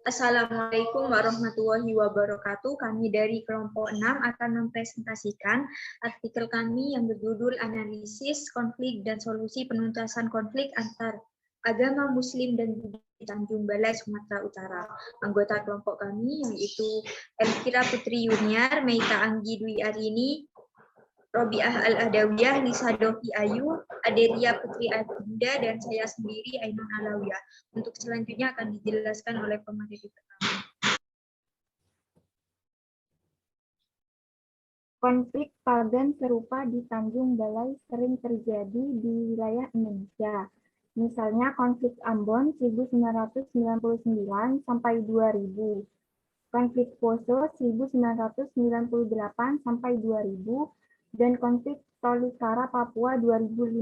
Assalamualaikum warahmatullahi wabarakatuh. Kami dari kelompok 6 akan mempresentasikan artikel kami yang berjudul Analisis Konflik dan Solusi Penuntasan Konflik antar Agama Muslim dan Buddha di Tanjung Balai, Sumatera Utara. Anggota kelompok kami yaitu Elvira Putri Yuniar, Meita Anggi Dwi Arini, Robiah Al-Adawiyah, Lisa Dovi Ayu, Adelia Putri Adinda, dan saya sendiri Ainun Alawiyah. Untuk selanjutnya akan dijelaskan oleh pemateri pertama. Konflik pagan serupa di Tanjung Balai sering terjadi di wilayah Indonesia. Misalnya konflik Ambon 1999 sampai 2000, konflik Poso 1998 sampai 2000, dan konflik Tolikara Papua 2015.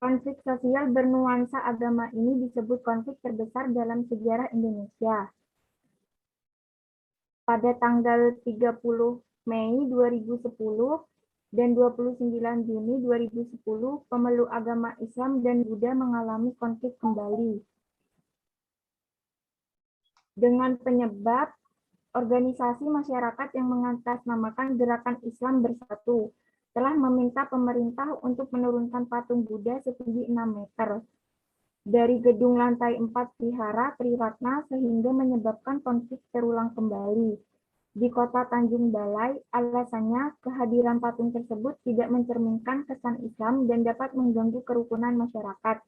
Konflik sosial bernuansa agama ini disebut konflik terbesar dalam sejarah Indonesia. Pada tanggal 30 Mei 2010 dan 29 Juni 2010, pemeluk agama Islam dan Buddha mengalami konflik kembali. Dengan penyebab organisasi masyarakat yang mengatasnamakan Gerakan Islam Bersatu telah meminta pemerintah untuk menurunkan patung Buddha setinggi 6 meter dari gedung lantai 4 Vihara Triratna sehingga menyebabkan konflik terulang kembali. Di kota Tanjung Balai, alasannya kehadiran patung tersebut tidak mencerminkan kesan Islam dan dapat mengganggu kerukunan masyarakat.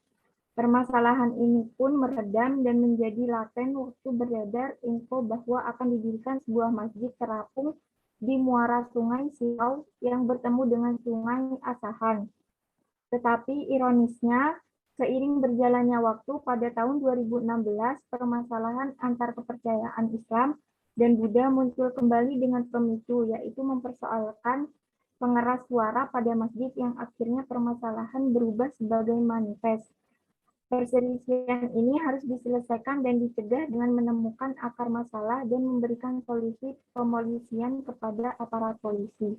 Permasalahan ini pun meredam dan menjadi laten waktu beredar info bahwa akan didirikan sebuah masjid terapung di muara Sungai Siau yang bertemu dengan Sungai Asahan. Tetapi ironisnya, seiring berjalannya waktu pada tahun 2016, permasalahan antar kepercayaan Islam dan Buddha muncul kembali dengan pemicu, yaitu mempersoalkan pengeras suara pada masjid yang akhirnya permasalahan berubah sebagai manifest. Perselisihan ini harus diselesaikan dan dicegah dengan menemukan akar masalah dan memberikan solusi pemolisian kepada aparat polisi.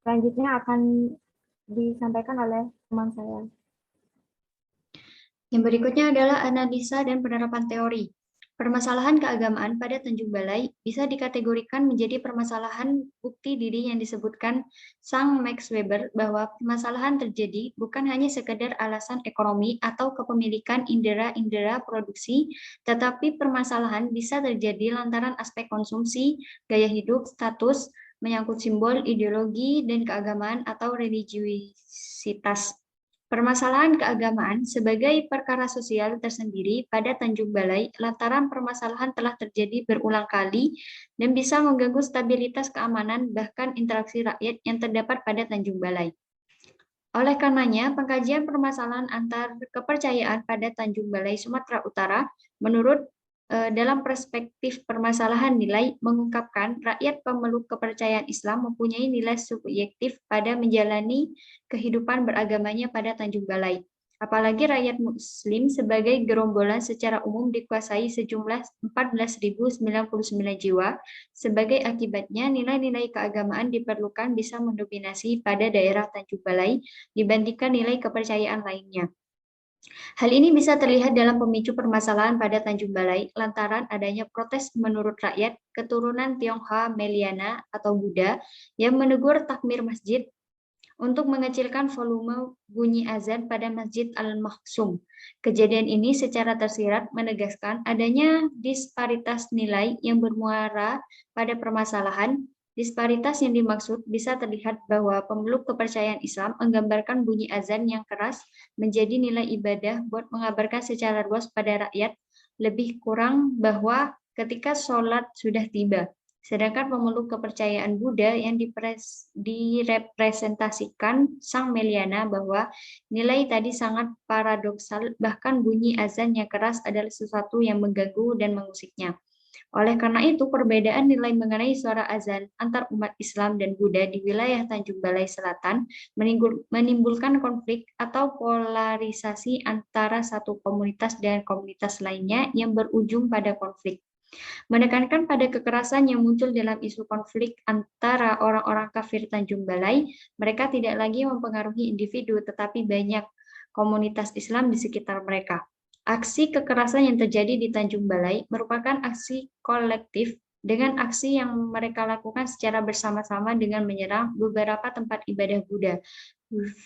Selanjutnya akan disampaikan oleh teman saya. Yang berikutnya adalah analisa dan penerapan teori. Permasalahan keagamaan pada Tanjung Balai bisa dikategorikan menjadi permasalahan bukti diri yang disebutkan sang Max Weber bahwa permasalahan terjadi bukan hanya sekedar alasan ekonomi atau kepemilikan indera-indera produksi, tetapi permasalahan bisa terjadi lantaran aspek konsumsi, gaya hidup, status, menyangkut simbol, ideologi, dan keagamaan atau religiusitas. Permasalahan keagamaan sebagai perkara sosial tersendiri pada Tanjung Balai lantaran permasalahan telah terjadi berulang kali dan bisa mengganggu stabilitas keamanan bahkan interaksi rakyat yang terdapat pada Tanjung Balai. Oleh karenanya, pengkajian permasalahan antar kepercayaan pada Tanjung Balai, Sumatera Utara menurut dalam perspektif permasalahan nilai mengungkapkan rakyat pemeluk kepercayaan Islam mempunyai nilai subjektif pada menjalani kehidupan beragamanya pada Tanjung Balai. Apalagi rakyat Muslim sebagai gerombolan secara umum dikuasai sejumlah 14.099 jiwa. Sebagai akibatnya, nilai-nilai keagamaan diperlukan bisa mendominasi pada daerah Tanjung Balai dibandingkan nilai kepercayaan lainnya. Hal ini bisa terlihat dalam pemicu permasalahan pada Tanjung Balai lantaran adanya protes menurut rakyat keturunan Tionghoa Meliana atau Buddha yang menegur takmir masjid untuk mengecilkan volume bunyi azan pada Masjid Al-Maksum. Kejadian ini secara tersirat menegaskan adanya disparitas nilai yang bermuara pada permasalahan. Disparitas yang dimaksud bisa terlihat bahwa pemeluk kepercayaan Islam menggambarkan bunyi azan yang keras menjadi nilai ibadah buat mengabarkan secara luas pada rakyat lebih kurang bahwa ketika sholat sudah tiba. Sedangkan pemeluk kepercayaan Buddha yang direpresentasikan Sang Meliana bahwa nilai tadi sangat paradoksal, bahkan bunyi azan yang keras adalah sesuatu yang mengganggu dan mengusiknya. Oleh karena itu, perbedaan nilai mengenai suara azan antar umat Islam dan Buddha di wilayah Tanjung Balai Selatan menimbulkan konflik atau polarisasi antara satu komunitas dan komunitas lainnya yang berujung pada konflik. Menekankan pada kekerasan yang muncul dalam isu konflik antara orang-orang kafir Tanjung Balai, mereka tidak lagi mempengaruhi individu, tetapi banyak komunitas Islam di sekitar mereka. Aksi kekerasan yang terjadi di Tanjung Balai merupakan aksi kolektif dengan aksi yang mereka lakukan secara bersama-sama dengan menyerang beberapa tempat ibadah Buddha,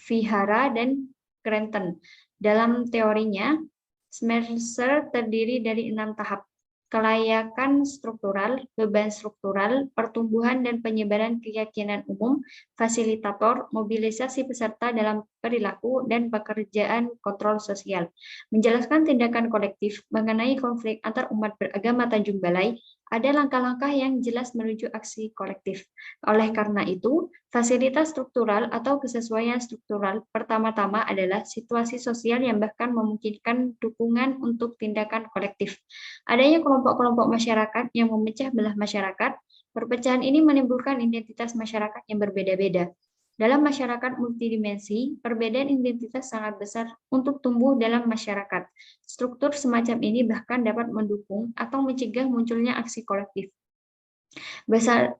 vihara, dan krenten. Dalam teorinya, Schmerzer terdiri dari 6 tahap: kelayakan struktural, beban struktural, pertumbuhan dan penyebaran keyakinan umum, fasilitator, mobilisasi peserta dalam perilaku, dan pekerjaan kontrol sosial. Menjelaskan tindakan kolektif mengenai konflik antar umat beragama Tanjung Balai, ada langkah-langkah yang jelas menuju aksi kolektif. Oleh karena itu, fasilitas struktural atau kesesuaian struktural pertama-tama adalah situasi sosial yang bahkan memungkinkan dukungan untuk tindakan kolektif. Adanya kelompok-kelompok masyarakat yang memecah belah masyarakat, perpecahan ini menimbulkan identitas masyarakat yang berbeda-beda. Dalam masyarakat multidimensi, perbedaan identitas sangat besar untuk tumbuh dalam masyarakat. Struktur semacam ini bahkan dapat mendukung atau mencegah munculnya aksi kolektif.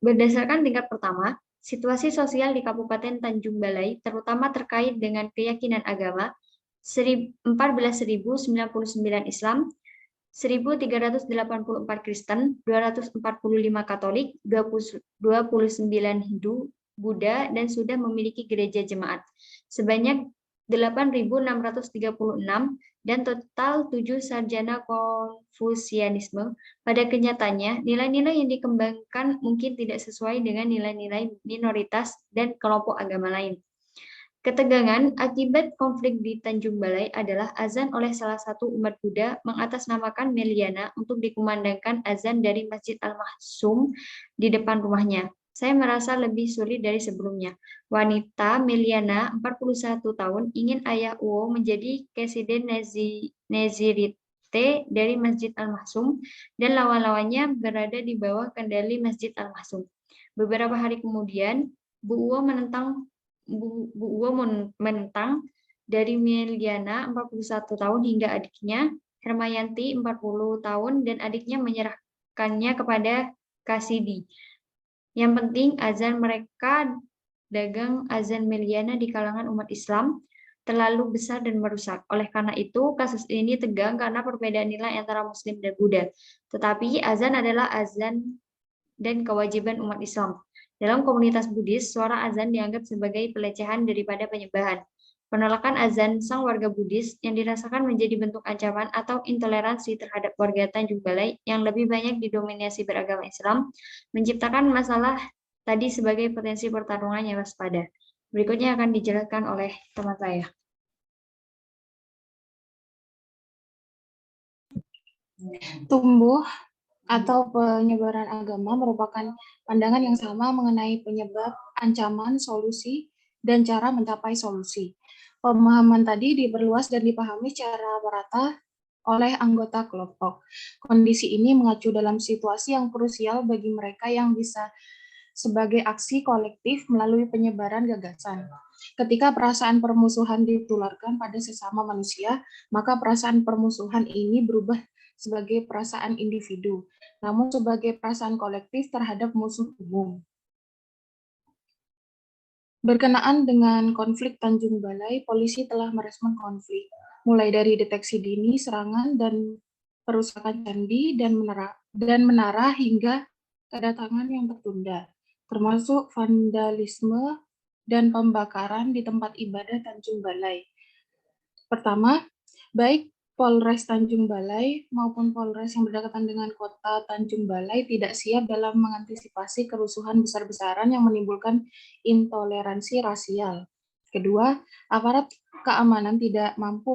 Berdasarkan tingkat pertama, situasi sosial di Kabupaten Tanjung Balai, terutama terkait dengan keyakinan agama, 14.099 Islam, 1.384 Kristen, 245 Katolik, 29 Hindu, Buddha, dan sudah memiliki gereja jemaat sebanyak 8.636 dan total 7 sarjana Konfusianisme. Pada kenyataannya, nilai-nilai yang dikembangkan mungkin tidak sesuai dengan nilai-nilai minoritas dan kelompok agama lain. Ketegangan akibat konflik di Tanjung Balai adalah azan oleh salah satu umat Buddha mengatasnamakan Meliana untuk dikumandangkan azan dari Masjid Al-Mahsum di depan rumahnya. Saya merasa lebih sulit dari sebelumnya. Wanita Meliana, 41 tahun, ingin ayah Uwo menjadi presiden Nezirite dari Masjid Al-Mahsum dan lawan-lawannya berada di bawah kendali Masjid Al-Mahsum. Beberapa hari kemudian, Bu Uwo menentang dari Meliana 41 tahun hingga adiknya Hermayanti 40 tahun dan adiknya menyerahkannya kepada Kasidi. Yang penting azan mereka dagang azan Meliana di kalangan umat Islam terlalu besar dan merusak. Oleh karena itu, kasus ini tegang karena perbedaan nilai antara Muslim dan Buddha. Tetapi azan adalah azan dan kewajiban umat Islam. Dalam komunitas Buddhis, suara azan dianggap sebagai pelecehan daripada penyembahan. Penolakan azan sang warga Buddhis yang dirasakan menjadi bentuk ancaman atau intoleransi terhadap warga Tanjung Balai yang lebih banyak didominasi beragama Islam, menciptakan masalah tadi sebagai potensi pertarungan yang waspada. Berikutnya akan dijelaskan oleh teman saya. Tumbuh atau penyebaran agama merupakan pandangan yang sama mengenai penyebab, ancaman, solusi, dan cara mencapai solusi. Pemahaman tadi diperluas dan dipahami secara merata oleh anggota kelompok. Kondisi ini mengacu dalam situasi yang krusial bagi mereka yang bisa sebagai aksi kolektif melalui penyebaran gagasan. Ketika perasaan permusuhan ditularkan pada sesama manusia, maka perasaan permusuhan ini berubah sebagai perasaan individu, namun sebagai perasaan kolektif terhadap musuh umum. Berkenaan dengan konflik Tanjung Balai, polisi telah merespon konflik, mulai dari deteksi dini, serangan, dan perusakan candi dan menara hingga kedatangan yang tertunda, termasuk vandalisme dan pembakaran di tempat ibadah Tanjung Balai. Pertama, baik Polres Tanjung Balai maupun Polres yang berdekatan dengan kota Tanjung Balai tidak siap dalam mengantisipasi kerusuhan besar-besaran yang menimbulkan intoleransi rasial. Kedua, aparat keamanan tidak mampu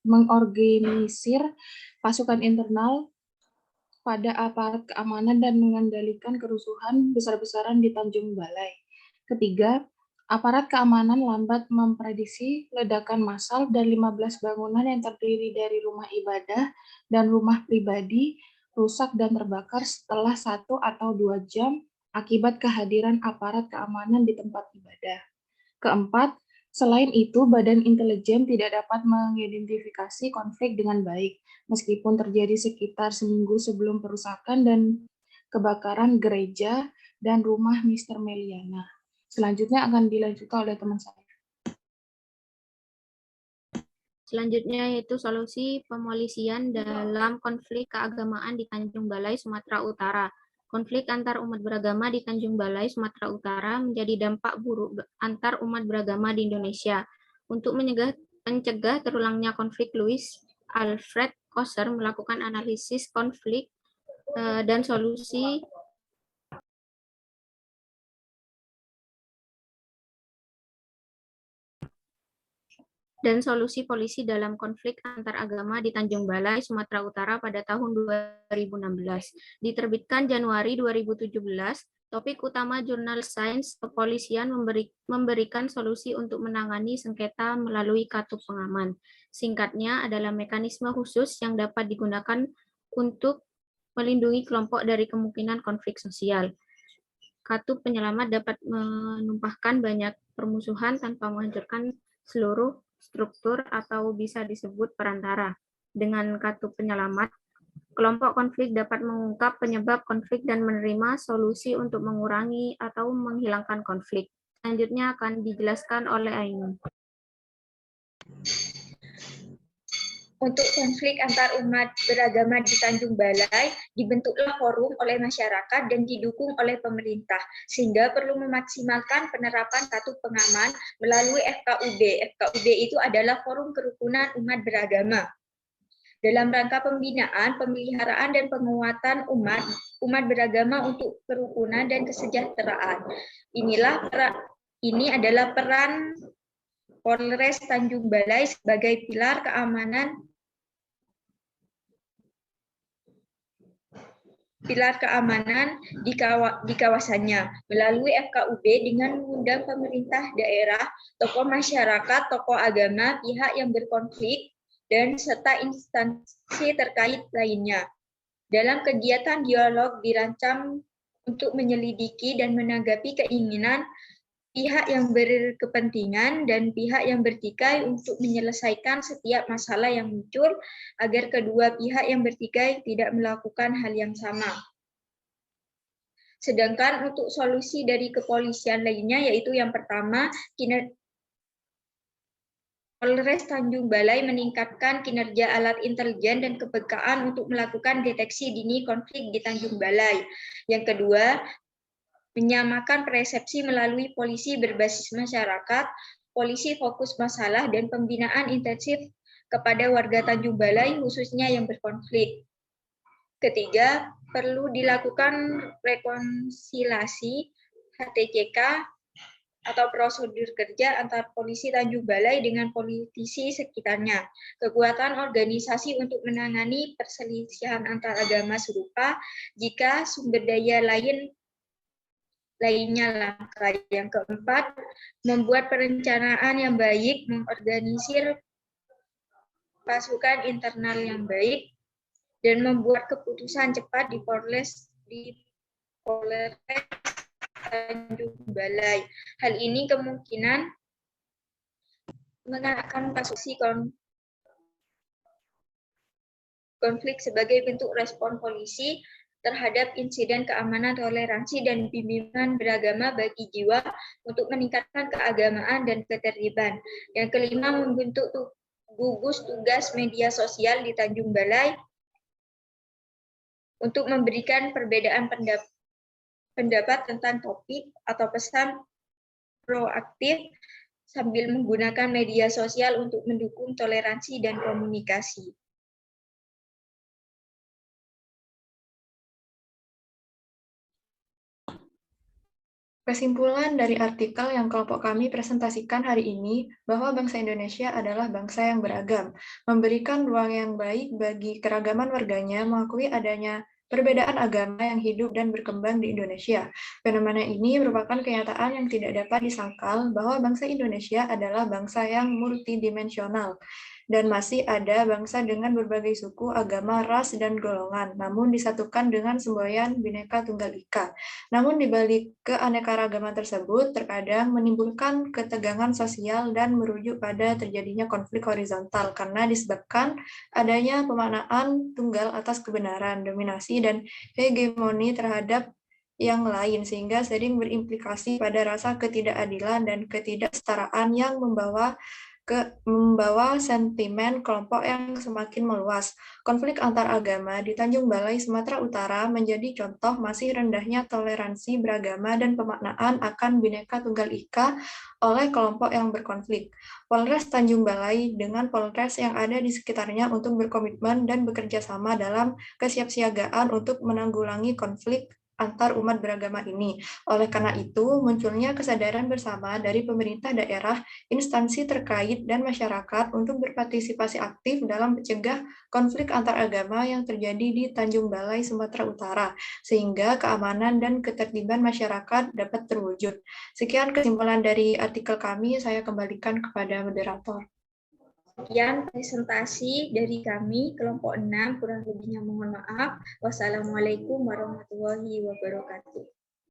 mengorganisir pasukan internal pada aparat keamanan dan mengendalikan kerusuhan besar-besaran di Tanjung Balai. Ketiga, aparat keamanan lambat memprediksi ledakan massal dan 15 bangunan yang terdiri dari rumah ibadah dan rumah pribadi rusak dan terbakar setelah 1 atau 2 jam akibat kehadiran aparat keamanan di tempat ibadah. Keempat, selain itu, Badan Intelijen tidak dapat mengidentifikasi konflik dengan baik, meskipun terjadi sekitar seminggu sebelum perusakan dan kebakaran gereja dan rumah Mr. Meliana. Selanjutnya akan dilanjutkan oleh teman saya. Selanjutnya yaitu solusi pemolisian dalam konflik keagamaan di Tanjung Balai, Sumatera Utara. Konflik antar umat beragama di Tanjung Balai, Sumatera Utara menjadi dampak buruk antar umat beragama di Indonesia. Untuk mencegah terulangnya konflik, Louis Alfred Kosser melakukan analisis konflik dan solusi polisi dalam konflik antar agama di Tanjung Balai, Sumatera Utara pada tahun 2016. Diterbitkan Januari 2017, topik utama jurnal Sains Kepolisian memberikan solusi untuk menangani sengketa melalui katup pengaman. Singkatnya adalah mekanisme khusus yang dapat digunakan untuk melindungi kelompok dari kemungkinan konflik sosial. Katup penyelamat dapat menumpahkan banyak permusuhan tanpa menghancurkan seluruh struktur atau bisa disebut perantara. Dengan katup penyelamat, kelompok konflik dapat mengungkap penyebab konflik dan menerima solusi untuk mengurangi atau menghilangkan konflik. Selanjutnya akan dijelaskan oleh Aini. Untuk konflik antar umat beragama di Tanjung Balai, dibentuklah forum oleh masyarakat dan didukung oleh pemerintah, sehingga perlu memaksimalkan penerapan katup pengaman melalui FKUB. FKUB itu adalah Forum Kerukunan Umat Beragama. Dalam rangka pembinaan, pemeliharaan, dan penguatan umat beragama untuk kerukunan dan kesejahteraan. Ini adalah peran Polres Tanjung Balai sebagai pilar keamanan di kawasannya melalui FKUB dengan mengundang pemerintah daerah, tokoh masyarakat, tokoh agama, pihak yang berkonflik, dan serta instansi terkait lainnya. Dalam kegiatan dialog dirancang untuk menyelidiki dan menanggapi keinginan pihak yang berkepentingan dan pihak yang bertikai untuk menyelesaikan setiap masalah yang muncul agar kedua pihak yang bertikai tidak melakukan hal yang sama. Sedangkan untuk solusi dari kepolisian lainnya, yaitu yang pertama, Polres Tanjung Balai meningkatkan kinerja alat intelijen dan kepekaan untuk melakukan deteksi dini konflik di Tanjung Balai. Yang kedua, menyamakan persepsi melalui polisi berbasis masyarakat, polisi fokus masalah, dan pembinaan intensif kepada warga Tanjung Balai, khususnya yang berkonflik. Ketiga, perlu dilakukan rekonsiliasi HTCK atau prosedur kerja antar polisi Tanjung Balai dengan politisi sekitarnya. Kekuatan organisasi untuk menangani perselisihan antar agama serupa jika sumber daya lainnya langka. Yang keempat, membuat perencanaan yang baik, mengorganisir pasukan internal yang baik, dan membuat keputusan cepat di Polres Tanjung Balai. Hal ini kemungkinan akan posisi konflik sebagai bentuk respon polisi terhadap insiden keamanan, toleransi, dan bimbingan beragama bagi jiwa untuk meningkatkan keagamaan dan ketertiban. Yang kelima, membentuk gugus tugas media sosial di Tanjung Balai untuk memberikan perbedaan pendapat tentang topik atau pesan proaktif sambil menggunakan media sosial untuk mendukung toleransi dan komunikasi. Kesimpulan dari artikel yang kelompok kami presentasikan hari ini bahwa bangsa Indonesia adalah bangsa yang beragam, memberikan ruang yang baik bagi keragaman warganya, mengakui adanya perbedaan agama yang hidup dan berkembang di Indonesia. Fenomena ini merupakan kenyataan yang tidak dapat disangkal bahwa bangsa Indonesia adalah bangsa yang multidimensional dan masih ada bangsa dengan berbagai suku, agama, ras, dan golongan, namun disatukan dengan semboyan Bhinneka Tunggal Ika. Namun di balik keanekaragaman tersebut terkadang menimbulkan ketegangan sosial dan merujuk pada terjadinya konflik horizontal karena disebabkan adanya pemaknaan tunggal atas kebenaran, dominasi, dan hegemoni terhadap yang lain, sehingga sering berimplikasi pada rasa ketidakadilan dan ketidaksetaraan yang membawa membawa sentimen kelompok yang semakin meluas. Konflik antar agama di Tanjung Balai, Sumatera Utara menjadi contoh masih rendahnya toleransi beragama dan pemaknaan akan Bhinneka Tunggal Ika oleh kelompok yang berkonflik. Polres Tanjung Balai dengan Polres yang ada di sekitarnya untuk berkomitmen dan bekerja sama dalam kesiapsiagaan untuk menanggulangi konflik antar umat beragama ini. Oleh karena itu, munculnya kesadaran bersama dari pemerintah daerah, instansi terkait, dan masyarakat untuk berpartisipasi aktif dalam mencegah konflik antar agama yang terjadi di Tanjung Balai, Sumatera Utara, sehingga keamanan dan ketertiban masyarakat dapat terwujud. Sekian kesimpulan dari artikel kami, saya kembalikan kepada moderator. Sekian presentasi dari kami, kelompok 6, kurang lebihnya mohon maaf. Wassalamualaikum warahmatullahi wabarakatuh.